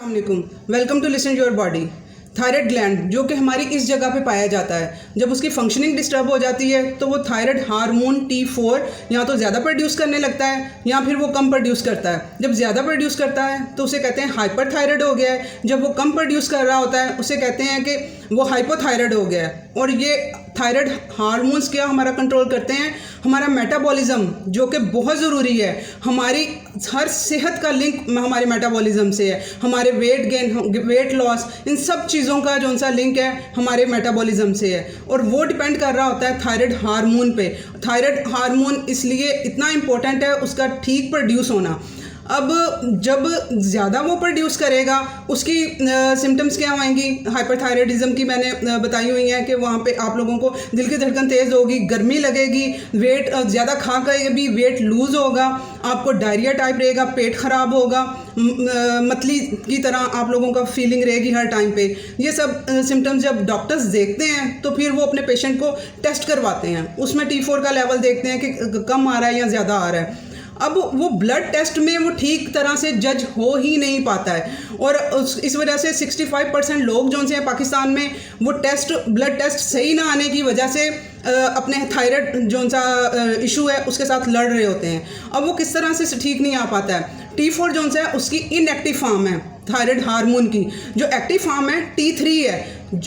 अस्सलामुअलैकुम, welcome to listen your body. Thyroid gland जो कि हमारी इस जगह पे पाया जाता है, जब उसकी फंक्शनिंग डिस्टर्ब हो जाती है तो वो थायराइड हार्मोन T4 या तो ज़्यादा प्रोड्यूस करने लगता है या फिर वो कम प्रोड्यूस करता है। जब ज़्यादा प्रोड्यूस करता है तो उसे कहते हैं हाइपर थायराइड हो गया है। जब वो कम प्रोड्यूस कर रहा होता है उसे कहते हैं कि वो हाइपोथायराइड हो गया है। और ये थायराइड हार्मोन्स क्या हमारा कंट्रोल करते हैं? हमारा मेटाबॉलिज्म, जो कि बहुत ज़रूरी है। हमारी हर सेहत का लिंक हमारे मेटाबॉलिज्म से है। हमारे वेट गेन, वेट लॉस, इन सब चीज़ों का जो सा लिंक है हमारे मेटाबॉलिज्म से है। और वो डिपेंड कर रहा होता है थायराइड हार्मोन पे। थायराइड हार्मोन इसलिए इतना इम्पोर्टेंट है उसका ठीक प्रोड्यूस होना। अब जब ज़्यादा वो प्रोड्यूस करेगा उसकी सिम्टम्स क्या होंगी? हाइपरथायराइडिज्म की मैंने बताई हुई हैं कि वहाँ पे आप लोगों को दिल की धड़कन तेज़ होगी, गर्मी लगेगी, वेट ज़्यादा खा कर भी वेट लूज़ होगा, आपको डायरिया टाइप रहेगा, पेट ख़राब होगा, मतली की तरह आप लोगों का फीलिंग रहेगी हर टाइम पे। ये सब सिम्टम्स जब डॉक्टर्स देखते हैं तो फिर वो अपने पेशेंट को टेस्ट करवाते हैं। उसमें T4 का लेवल देखते हैं कि कम आ रहा है या ज़्यादा आ रहा है। अब वो ब्लड टेस्ट में वो ठीक तरह से जज हो ही नहीं पाता है और इस वजह से 65% लोग जो हैं पाकिस्तान में वो ब्लड टेस्ट सही ना आने की वजह से अपने थायराइड जो सा इशू है उसके साथ लड़ रहे होते हैं। अब वो किस तरह से ठीक नहीं आ पाता है? T4 जो है उसकी इनएक्टिव फॉर्म है थायराइड हार्मोन की। जो एक्टिव फॉर्म है T3 है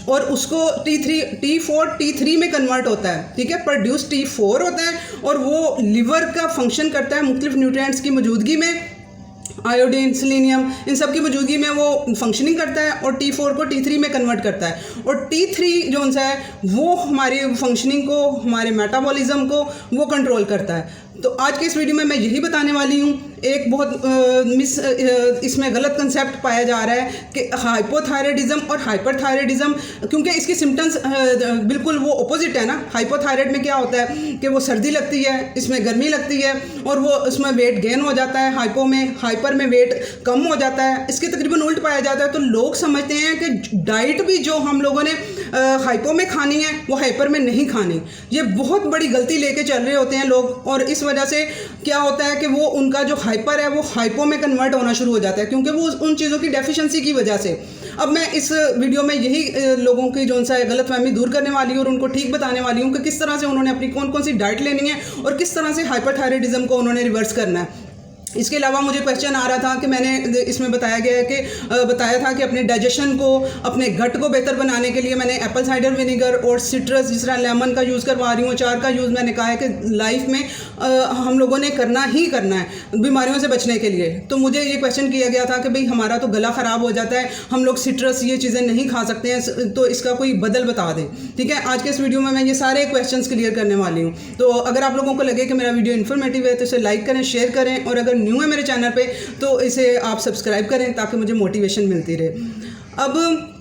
और उसको T4 T3 में कन्वर्ट होता है, ठीक है। प्रोड्यूस T4 होता है और वो लिवर का फंक्शन करता है मुख्तलिफ न्यूट्रिएंट्स की मौजूदगी में, आयोडीन, सेलेनियम, इन सब की मौजूदगी में वो फंक्शनिंग करता है और T4 को T3 में कन्वर्ट करता है। और T3 जो है वो हमारी फंक्शनिंग को, हमारे मेटाबॉलिज्म को वो कंट्रोल करता है। तो आज के इस वीडियो में मैं यही बताने वाली हूँ। एक बहुत इसमें गलत कंसेप्ट पाया जा रहा है कि हाइपोथायराइडिज्म और हाइपरथायराइडिज्म, क्योंकि इसकी सिम्टम्स बिल्कुल वो अपोजिट है ना। हाइपोथायराइड में क्या होता है कि वो सर्दी लगती है, इसमें गर्मी लगती है और वो उसमें वेट गेन हो जाता है। हाइपर में वेट कम हो जाता है। इसके तकरीबन उल्ट पाया जाता है। तो लोग समझते हैं कि डाइट भी जो हम लोगों ने हाइपो में खानी है वो हाइपर में नहीं खानी। ये बहुत बड़ी गलती लेके चल रहे होते हैं लोग और इस वजह से क्या होता है कि वो उनका जो हाइपर है वो हाइपो में कन्वर्ट होना शुरू हो जाता है, क्योंकि वो उन चीज़ों की डेफिशिएंसी की वजह से। अब मैं इस वीडियो में यही लोगों की जो सा गलतफहमी दूर करने वाली हूँ और उनको ठीक बताने वाली हूँ कि किस तरह से उन्होंने अपनी कौन कौन सी डाइट लेनी है और किस तरह से हाइपरथायराइडिज्म को उन्होंने रिवर्स करना है। इसके अलावा मुझे क्वेश्चन आ रहा था कि मैंने इसमें बताया था कि अपने डाइजेशन को, अपने गट को बेहतर बनाने के लिए मैंने एप्पल साइडर विनेगर और सिट्रस, जिस तरह लेमन का यूज़ करवा रही हूँ, अचार का यूज़ मैंने कहा है कि लाइफ में हम लोगों ने करना ही करना है बीमारियों से बचने के लिए। तो मुझे ये क्वेश्चन किया गया था कि भाई हमारा तो गला ख़राब हो जाता है, हम लोग सिट्रस ये चीज़ें नहीं खा सकते हैं, तो इसका कोई बदल बता दें। ठीक है, आज के इस वीडियो में मैं ये सारे क्वेश्चन क्लियर करने वाली हूँ। तो अगर आप लोगों को लगे कि मेरा वीडियो इन्फॉर्मेटिव है तो इसे लाइक करें, शेयर करें और अगर न्यू है मेरे चैनल पे तो इसे आप सब्सक्राइब करें ताकि मुझे मोटिवेशन मिलती रहे। अब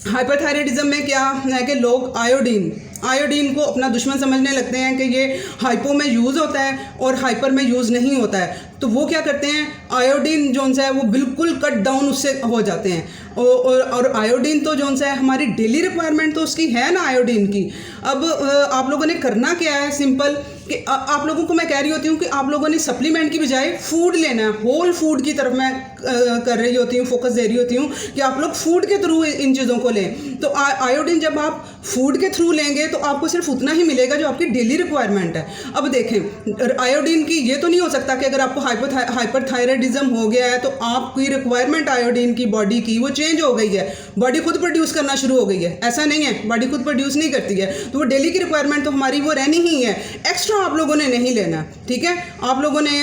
हाइपरथायराइडिज्म में क्या है कि लोग आयोडीन को अपना दुश्मन समझने लगते हैं कि ये हाइपो में यूज़ होता है और हाइपर में यूज़ नहीं होता है। तो वो क्या करते हैं, आयोडीन जो है वो बिल्कुल कट डाउन उससे हो जाते हैं। और आयोडीन तो जो है हमारी डेली रिक्वायरमेंट तो उसकी है ना आयोडीन की। अब आप लोगों ने करना क्या है, सिंपल कि आप लोगों को मैं कह रही होती हूँ कि आप लोगों ने सप्लीमेंट की बजाय फूड लेना है। होल फूड की तरफ मैं कर रही होती हूँ, फोकस दे रही होती हूँ कि आप लोग फूड के थ्रू इन चीज़ों को लें। तो आयोडीन जब आप फूड के थ्रू लेंगे तो आपको सिर्फ उतना ही मिलेगा जो आपकी डेली रिक्वायरमेंट है। अब देखें, आयोडीन की ये तो नहीं हो सकता कि अगर आपको हाइपरथायराइडिज्म हो गया है तो आपकी रिक्वायरमेंट आयोडीन की बॉडी की वो चेंज हो गई है, बॉडी खुद प्रोड्यूस करना शुरू हो गई है। ऐसा नहीं है, बॉडी खुद प्रोड्यूस नहीं करती है। तो वो डेली की रिक्वायरमेंट तो हमारी वो रहनी ही है, एक्स्ट्रा आप लोगों ने नहीं लेना। ठीक है, आप लोगों ने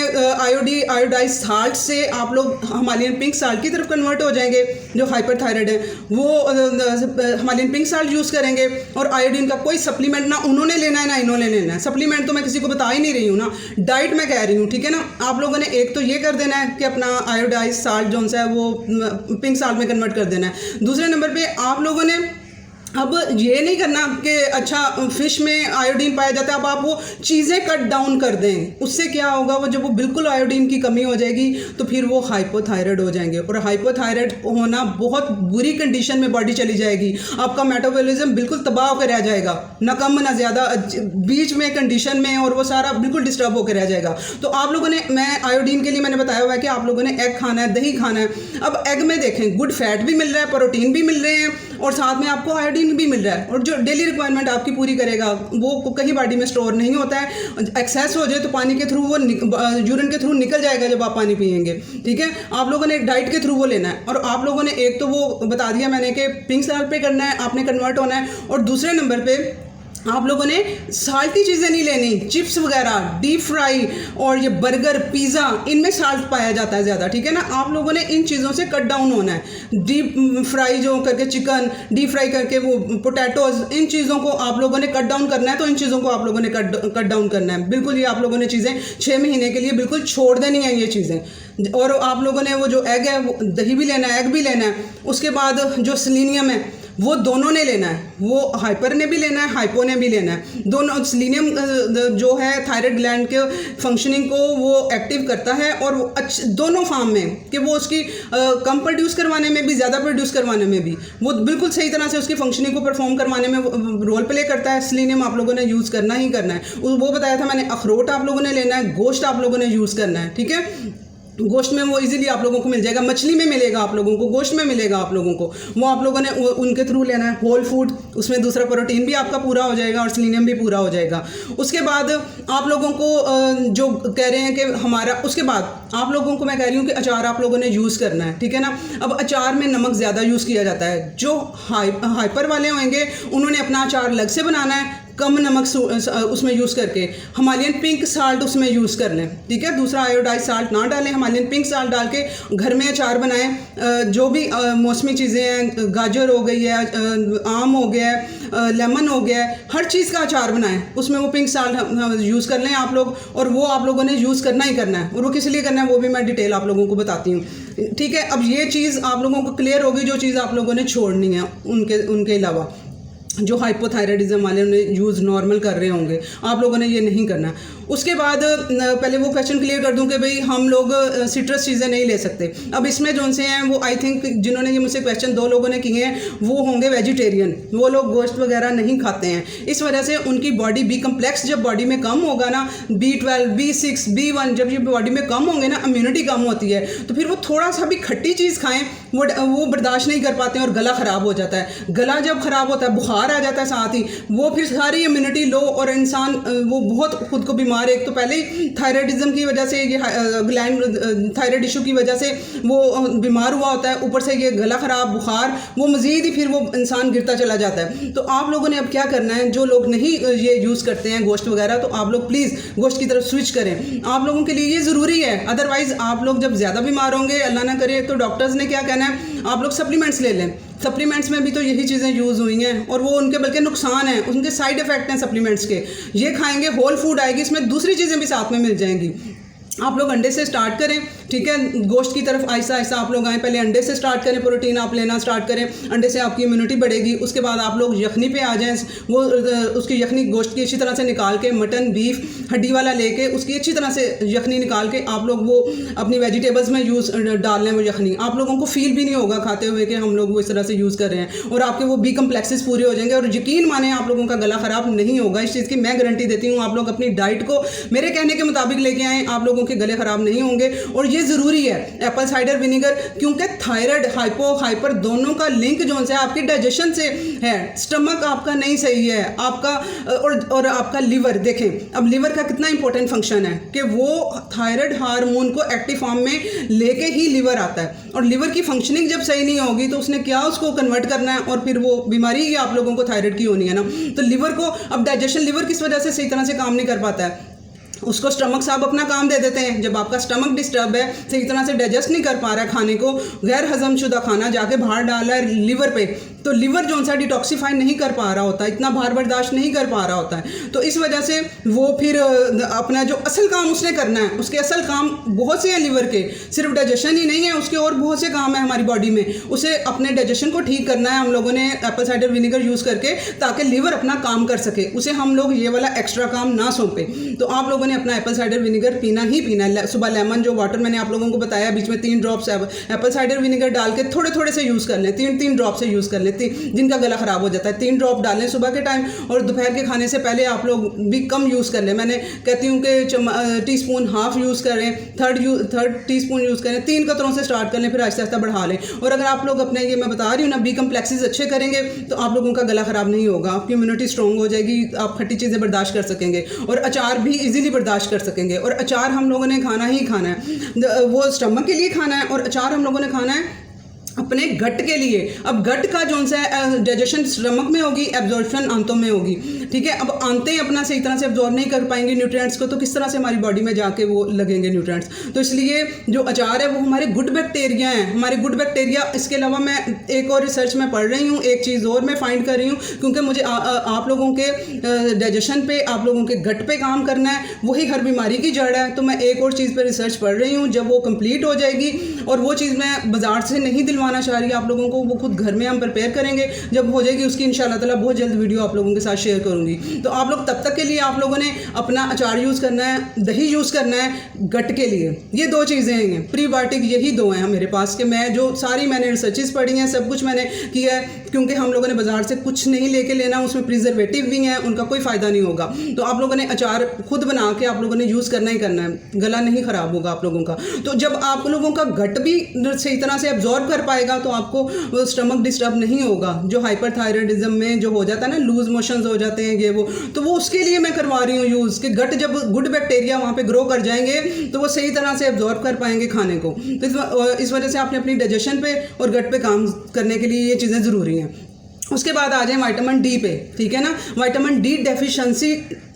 आयोडाइज साल्ट से आप लोग हिमालयन पिंक साल्ट की तरफ कन्वर्ट हो जाएंगे। जो हाइपरथायराइड है वो हिमालयन पिंक साल्ट यूज़ करेंगे और आयोडीन का कोई सप्लीमेंट ना उन्होंने लेना है ना इन्होंने लेना है। सप्लीमेंट तो मैं किसी को बता ही नहीं रही हूँ ना, डाइट मैं कह रही हूँ। ठीक है ना, आप लोगों ने एक तो ये कर देना है कि अपना आयोडाइज साल्ट जो है वो पिंक साल्ट में कन्वर्ट कर देना है। दूसरे नंबर पे आप लोगों ने अब ये नहीं करना कि अच्छा फ़िश में आयोडीन पाया जाता है, अब आप वो चीज़ें कट डाउन कर दें, उससे क्या होगा, वो जब वो बिल्कुल आयोडीन की कमी हो जाएगी तो फिर वो हाइपोथायराइड हो जाएंगे, और हाइपोथायराइड होना बहुत बुरी कंडीशन में बॉडी चली जाएगी, आपका मेटाबॉलिज्म बिल्कुल तबाह होकर रह जाएगा, ना कम ना ज़्यादा, बीच में कंडीशन में, और वो सारा बिल्कुल डिस्टर्ब होकर रह जाएगा। तो आप लोगों ने, मैं आयोडीन के लिए मैंने बताया हुआ है कि आप लोगों ने एग खाना है, दही खाना है। अब एग में देखें गुड फैट भी मिल रहा है, प्रोटीन भी मिल रहे हैं, और साथ में आपको आयोडीन भी मिल रहा है, और जो डेली रिक्वायरमेंट आपकी पूरी करेगा वो कहीं बॉडी में स्टोर नहीं होता है। एक्सेस हो जाए तो पानी के थ्रू वो यूरिन के थ्रू निकल जाएगा जब आप पानी पिएंगे, ठीक है। आप लोगों ने एक डाइट के थ्रू वो लेना है, और आप लोगों ने एक तो वो बता दिया मैंने कि पिंक साल्ट पे करना है, आपने कन्वर्ट होना है, और दूसरे नंबर पे आप लोगों ने साल्टी चीज़ें नहीं लेनी, चिप्स वगैरह, डीप फ्राई और ये बर्गर, पिज़्ज़ा, इनमें साल्ट पाया जाता है ज़्यादा, ठीक है ना। आप लोगों ने इन चीज़ों से कट डाउन होना है। डीप फ्राई जो करके चिकन, डीप फ्राई करके वो पोटैटोज़, इन चीज़ों को आप लोगों ने कट डाउन करना है, तो इन चीज़ों को आप लोगों ने कट डाउन करना है बिल्कुल। ये आप लोगों ने चीज़ें 6 महीने के लिए बिल्कुल छोड़ देनी है ये चीज़ें। और आप लोगों ने वो जो एग है, वो दही भी लेना है, एग भी लेना है। उसके बाद जो सेलेनियम है वो दोनों ने लेना है, वो हाइपर ने भी लेना है, हाइपो ने भी लेना है। दोनों, सेलेनियम जो है थायराइड ग्लैंड के फंक्शनिंग को वो एक्टिव करता है, और वो दोनों फॉर्म में, कि वो उसकी कम प्रोड्यूस करवाने में भी, ज़्यादा प्रोड्यूस करवाने में भी, वो बिल्कुल सही तरह से उसकी फंक्शनिंग को परफॉर्म करवाने में रोल प्ले करता है। सेलेनियम आप लोगों ने यूज़ करना ही करना है। वो बताया था मैंने, अखरोट आप लोगों ने लेना है, गोश्त आप लोगों ने यूज़ करना है, ठीक है। गोश्त में वो इजीली आप लोगों को मिल जाएगा, मछली में मिलेगा आप लोगों को, गोश्त में मिलेगा आप लोगों को, वो आप लोगों ने उनके थ्रू लेना है। होल फूड, उसमें दूसरा प्रोटीन भी आपका पूरा हो जाएगा और सेलेनियम भी पूरा हो जाएगा। उसके बाद आप लोगों को जो कह रहे हैं कि हमारा, उसके बाद आप लोगों को मैं कह रही हूँ कि अचार आप लोगों ने यूज़ करना है, ठीक है ना। अब अचार में नमक ज़्यादा यूज़ किया जाता है। जो हाइपर वाले होंगे उन्होंने अपना अचार अलग से बनाना है, कम नमक उसमें यूज़ करके, हिमालयन पिंक साल्ट उसमें यूज़ कर लें, ठीक है। दूसरा आयोडाइज साल्ट ना डालें, हिमालयन पिंक साल्ट डाल के घर में अचार बनाएं। जो भी मौसमी चीज़ें हैं, गाजर हो गई है, आम हो गया है, लेमन हो गया है, हर चीज़ का अचार बनाएं, उसमें वो पिंक साल्ट यूज़ कर लें आप लोग, और वो आप लोगों ने यूज़ करना ही करना है। और वो किस लिए करना है वो भी मैं डिटेल आप लोगों को बताती हूँ, ठीक है। अब ये चीज़ आप लोगों को क्लियर होगी, जो चीज़ आप लोगों ने छोड़नी है उनके अलावा, जो हाइपोथायराइडिज्म वाले ने यूज़ नॉर्मल कर रहे होंगे, आप लोगों ने ये नहीं करना। उसके बाद पहले वो क्वेश्चन क्लियर कर दूं कि भाई हम लोग सिट्रस चीज़ें नहीं ले सकते। अब इसमें जो से हैं वो आई थिंक जिन्होंने ये मुझसे क्वेश्चन 2 लोगों ने किए हैं वो होंगे वेजिटेरियन, वो लोग गोश्त वगैरह नहीं खाते हैं। इस वजह से उनकी बॉडी बी कम्प्लेक्स जब बॉडी में कम होगा ना, B12, B6, B1 जब ये बॉडी में कम होंगे ना, इम्यूनिटी कम होती है, तो फिर वो थोड़ा सा भी खट्टी चीज़ खाएँ वो बर्दाश्त नहीं कर पाते हैं, और गला ख़राब हो जाता है। गला जब ख़राब होता है, बुखार आ जाता है साथ ही, वो फिर सारी इम्यूनिटी लो, और इंसान वो बहुत खुद को बीमार, एक तो पहले ही थायराइडिज्म की वजह से, ये ग्लैंड थायराइड इशू की वजह से वो बीमार हुआ होता है, ऊपर से ये गला ख़राब, बुखार, वो मज़ीद ही फिर वो इंसान गिरता चला जाता है। तो आप लोगों ने अब क्या करना है, जो लोग नहीं ये यूज़ करते हैं गोश्त वगैरह, तो आप लोग प्लीज़ गोश्त की तरफ स्विच करें। आप लोगों के लिए ये ज़रूरी है, अदरवाइज़ आप लोग जब ज़्यादा बीमार होंगे, अल्लाह ना करे, तो डॉक्टर्स ने क्या कहना है, आप लोग सप्लीमेंट्स ले लें। सप्लीमेंट्स में भी तो यही चीज़ें यूज़ हुई हैं, और वो उनके बल्कि नुकसान हैं, उनके साइड इफ़ेक्ट हैं सप्लीमेंट्स के। ये खाएंगे, होल फूड आएगी, इसमें दूसरी चीज़ें भी साथ में मिल जाएंगी। आप लोग अंडे से स्टार्ट करें, ठीक है। गोश्त की तरफ आहिस्ता आहिस्ता आप लोग आएँ, पहले अंडे से स्टार्ट करें, प्रोटीन आप लेना स्टार्ट करें, अंडे से आपकी इम्यूनिटी बढ़ेगी। उसके बाद आप लोग यखनी पे आ जाएँ, वो उसकी यखनी गोश्त की अच्छी तरह से निकाल के, मटन बीफ हड्डी वाला लेके उसकी अच्छी तरह से यखनी निकाल के आप लोग वो अपनी वेजिटेबल्स में यूज़ डाल लें। वो यखनी आप लोगों को फील भी नहीं होगा खाते हुए कि हम लोग वो इस तरह से यूज़ कर रहे हैं, और आपके वो बी कम्प्लेक्सेस पूरे हो जाएंगे, और यकीन माने आप लोगों का गला ख़राब नहीं होगा। इस चीज़ की मैं गारंटी देती हूँ। आप लोग अपनी डाइट को मेरे कहने के मुताबिक लेके आएँ, आप लोगों के गले ख़राब नहीं होंगे। और ये ज़रूरी है एप्पल साइडर विनेगर, क्योंकि थायराइड हाइपर दोनों का लिंक जो है आपके डाइजेशन से है। स्टमक आपका नहीं सही है आपका, और आपका लिवर, देखें अब लिवर का कितना इंपॉर्टेंट फंक्शन है कि वो थायराइड हार्मोन को एक्टिव फॉर्म में लेके ही लिवर आता है, और लिवर की फंक्शनिंग जब सही नहीं होगी तो उसने क्या उसको कन्वर्ट करना है, और फिर वो बीमारी ही आप लोगों को थायराइड की होनी है ना। तो लिवर को अब डाइजेशन, लिवर किस वजह से सही तरह से काम नहीं कर पाता है, उसको स्टमक साहब अपना काम दे देते हैं। जब आपका स्टमक डिस्टर्ब है, सही तरह से डाइजेस्ट नहीं कर पा रहा है खाने को, गैर हजम शुदा खाना जाके बाहर डाल रहा है लिवर पे, तो लिवर जो सा डिटॉक्सीफाई नहीं कर पा रहा होता, इतना भार बर्दाश्त नहीं कर पा रहा होता है। तो इस वजह से वो फिर अपना जो असल काम उसने करना है, उसके असल काम बहुत से हैं लिवर के, सिर्फ डाइजेशन ही नहीं है, उसके और बहुत से काम है हमारी बॉडी में। उसे अपने डाइजेशन को ठीक करना है हम लोगों ने एप्पल साइडर विनेगर यूज़ करके, ताकि लिवर अपना काम कर सके, उसे हम लोग ये वाला एक्स्ट्रा काम ना सौंपे। तो आप लोगों ने अपना एप्पल साइडर विनेगर पीना ही पीना है। सुबह लेमन जो वाटर मैंने आप लोगों को बताया, बीच में 3 ड्रॉप्स एप्पल साइडर विनेगर डाल के थोड़े थोड़े से यूज़ कर लें, 3 ड्रॉप से यूज़ कर लें, जिनका गला ख़राब हो जाता है 3 ड्रॉप डालें सुबह के टाइम, और दोपहर के खाने से पहले आप लोग भी कम यूज़ कर लें। मैंने कहती हूँ कि टीस्पून हाफ यूज़ करें, थर्ड टीस्पून यूज़ करें, 3 कतरों से स्टार्ट कर लें, फिर आहिस्ता आहिस्ता बढ़ा लें। और अगर आप लोग अपने ये मैं बता रही हूँ ना बी कम्प्लेक्सेस अच्छे करेंगे तो आप लोगों का गला ख़राब नहीं होगा, आपकी इम्यूनिटी स्ट्रॉन्ग हो जाएगी, आप खट्टी चीज़ें बर्दाश्त कर सकेंगे, और अचार भी इजीली बर्दाश्त कर सकेंगे। और अचार हम लोगों ने खाना ही खाना है, वो स्टमक के लिए खाना है, और अचार हम लोगों ने खाना है अपने गट के लिए। अब गट का जो सा डाइजेशन स्टमक में होगी, एब्जॉर्प्शन आंतों में होगी, ठीक है। अब आंतें अपना सही तरह से एब्जॉर्ब नहीं कर पाएंगे न्यूट्रिएंट्स को, तो किस तरह से हमारी बॉडी में जाके वो लगेंगे न्यूट्रिएंट्स। तो इसलिए जो अचार है वो हमारे गुड बैक्टीरिया हैं, हमारे गुड बैक्टीरिया। इसके अलावा मैं एक और रिसर्च में पढ़ रही हूँ, एक चीज़ और मैं फाइंड कर रही हूँ, क्योंकि मुझे आप लोगों के डाइजेशन पे, आप लोगों के गट पे काम करना है, वही हर बीमारी की जड़ है। तो मैं एक और चीज़ पर रिसर्च पढ़ रही हूँ, जब वो कंप्लीट हो जाएगी, और वो चीज़ मैं बाजार से नहीं दिलवाना चाह रही आप लोगों को, वो खुद घर में हम प्रिपेयर करेंगे, जब हो जाएगी उसकी इंशाल्लाह ताला बहुत जल्द वीडियो आप लोगों के साथ शेयर करूंगी। तो आप लोग तब तक के लिए आप लोगों ने अपना अचार यूज़ करना है, दही यूज़ करना है गट के लिए। ये 2 चीज़ें हैं, प्रीबायोटिक यही 2 हैं मेरे पास, कि मैं जो सारी मैंने रिसर्चेस पढ़ी हैं, सब कुछ मैंने किया है, क्योंकि हम लोगों ने बाजार से कुछ नहीं लेके लेना, उसमें प्रिजर्वेटिव भी हैं, उनका कोई फ़ायदा नहीं होगा। तो आप लोगों ने अचार खुद बना के आप लोगों ने यूज़ करना ही करना है, गला नहीं ख़राब होगा आप लोगों का। तो जब आप लोगों का गट भी सही तरह से एब्जॉर्ब कर पाएगा तो आपको वो स्टमक डिस्टर्ब नहीं होगा। जो हाइपरथायराइडिज्म में जो हो जाता है ना, लूज मोशंस हो जाते हैं ये वो, तो वो उसके लिए मैं करवा रही हूँ यूज़, कि गट जब गुड बैक्टीरिया वहाँ पे ग्रो कर जाएंगे तो वो सही तरह से एब्जॉर्ब कर पाएंगे खाने को। तो इस वजह से आपने अपनी डाइजेशन पे और गट पे काम करने के लिए ये चीज़ें ज़रूरी हैं। उसके बाद आ जाए विटामिन डी पे, ठीक है ना। विटामिन डी डेफिशिएंसी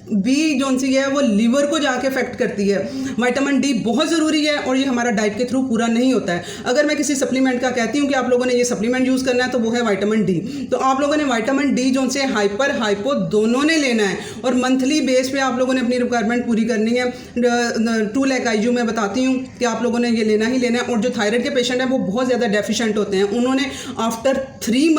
बी जो सी है वो लीवर को जाके अफेक्ट करती है। विटामिन डी बहुत ज़रूरी है, और ये हमारा डाइट के थ्रू पूरा नहीं होता है। अगर मैं किसी सप्लीमेंट का कहती हूँ कि आप लोगों ने ये सप्लीमेंट यूज़ करना है, तो वो है विटामिन डी। तो आप लोगों ने विटामिन डी जो से हाइपर हाइपो दोनों ने लेना है, और मंथली बेस पे आप लोगों ने अपनी रिक्वायरमेंट पूरी करनी है। 2 लाख IU मैं बताती हूँ कि आप लोगों ने ये लेना ही लेना है। और जो थायराइड के पेशेंट हैं वो बहुत ज़्यादा डेफिशिएंट होते हैं, उन्होंने आफ्टर 3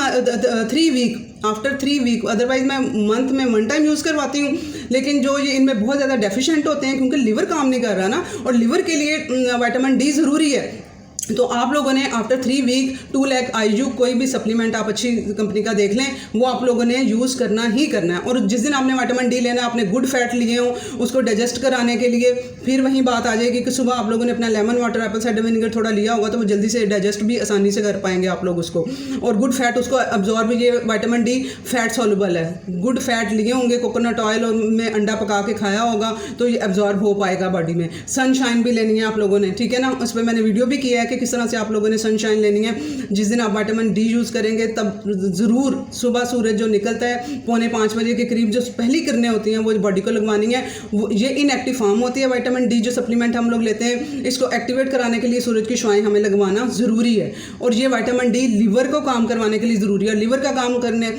वीक, अदरवाइज मैं मंथ में 1 टाइम यूज़ करवाती हूँ, लेकिन जो ये इनमें बहुत ज़्यादा डेफिशिएंट होते हैं, क्योंकि लिवर काम नहीं कर रहा ना, और लिवर के लिए विटामिन डी ज़रूरी है। तो आप लोगों ने आफ्टर 3 वीक 2 लाख IU कोई भी सप्लीमेंट आप अच्छी कंपनी का देख लें, वो आप लोगों ने यूज़ करना ही करना है। और जिस दिन आपने विटामिन डी लेना है, आपने गुड फैट लिए हो उसको डाइजेस्ट कराने के लिए, फिर वही बात आ जाएगी कि सुबह आप लोगों ने अपना lemon water, Apple cider vinegar थोड़ा लिया होगा, तो वो जल्दी से डाइजेस्ट भी आसानी से कर पाएंगे आप लोग उसको। और गुड फैट उसको अब्जॉर्ब, ये विटामिन डी फैट सॉल्युबल है, गुड फैट लिए होंगे, कोकोनट ऑयल में अंडा पका के खाया होगा, तो ये अब्जॉर्ब हो पाएगा बॉडी में। सनशाइन भी लेनी है आप लोगों ने, ठीक है ना। उस पर मैंने वीडियो भी किया है कि किस तरह से आप लोगों ने सनशाइन लेनी है। जिस दिन आप विटामिन डी यूज़ करेंगे, तब ज़रूर सुबह सूरज जो निकलता है 4:45 बजे के करीब, जो पहली किरणें होती हैं वो बॉडी को लगवानी है। वो ये इनएक्टिव फॉर्म होती है विटामिन डी, जो सप्लीमेंट हम लोग लेते हैं, इसको एक्टिवेट कराने के लिए सूरज की शुआएं हमें लगवाना ज़रूरी है। और ये विटामिन डी लिवर को काम करवाने के लिए ज़रूरी है, लिवर का काम करने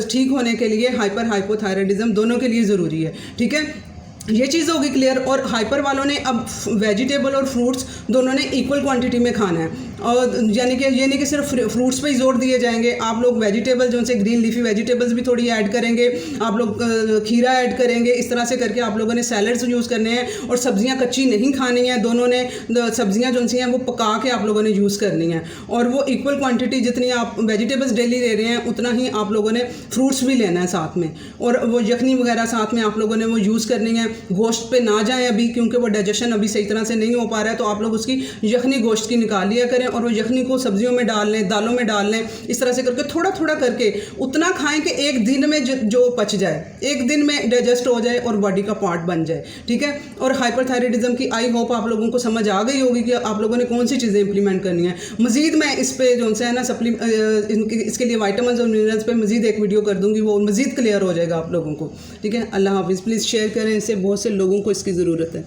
ठीक होने के लिए, हाइपर हाइपोथायराइडिज्म दोनों के लिए ज़रूरी है, ठीक है। ये चीज़ होगी क्लियर। और हाइपर वालों ने अब वेजिटेबल और फ्रूट्स दोनों ने इक्वल क्वांटिटी में खाना है, और यानी कि ये नहीं कि सिर्फ फ्रूट्स पे ही जोर दिए जाएंगे। आप लोग वेजिटेबल जो से ग्रीन लीफी वेजिटेबल्स भी थोड़ी ऐड करेंगे, आप लोग खीरा ऐड करेंगे, इस तरह से करके आप लोगों ने सैलड्स यूज़ करने हैं। और सब्जियां कच्ची नहीं खानी है, दोनों ने सब्जियां जो सी हैं वो पका के आप लोगों ने यूज़ करनी है। और वो इक्वल क्वान्टिटी जितनी आप वेजिटेबल्स डेली ले रहे हैं, उतना ही आप लोगों ने फ्रूट्स भी लेना है साथ में। और वो यखनी वगैरह साथ में आप लोगों ने वो यूज़ करनी है। गोश्त पे ना जाएं अभी, क्योंकि वो डाइजेशन अभी सही तरह से नहीं हो पा रहा है, तो आप लोग उसकी यखनी गोश्त की निकाल लिया करें, और वो यखनी को सब्जियों में डाल लें, दालों में डाल लें। इस तरह से करके थोड़ा थोड़ा करके उतना खाएं कि एक दिन में जो पच जाए, एक दिन में डाइजेस्ट हो जाए और बॉडी का पार्ट बन जाए, ठीक है। और हाइपरथायराइडिज्म की आई होप आप लोगों को समझ आ गई होगी कि आप लोगों ने कौन सी चीज़ें इंप्लीमेंट करनी है। मजीद मैं इस पर जो है ना इसके लिए वाइटामिन और मिनरल्स पे मजीद एक वीडियो कर दूंगी, वो मजीद क्लियर हो जाएगा आप लोगों को, ठीक है। अल्लाह हाफिज़। प्लीज़ शेयर करें, इससे बहुत से लोगों को इसकी ज़रूरत है।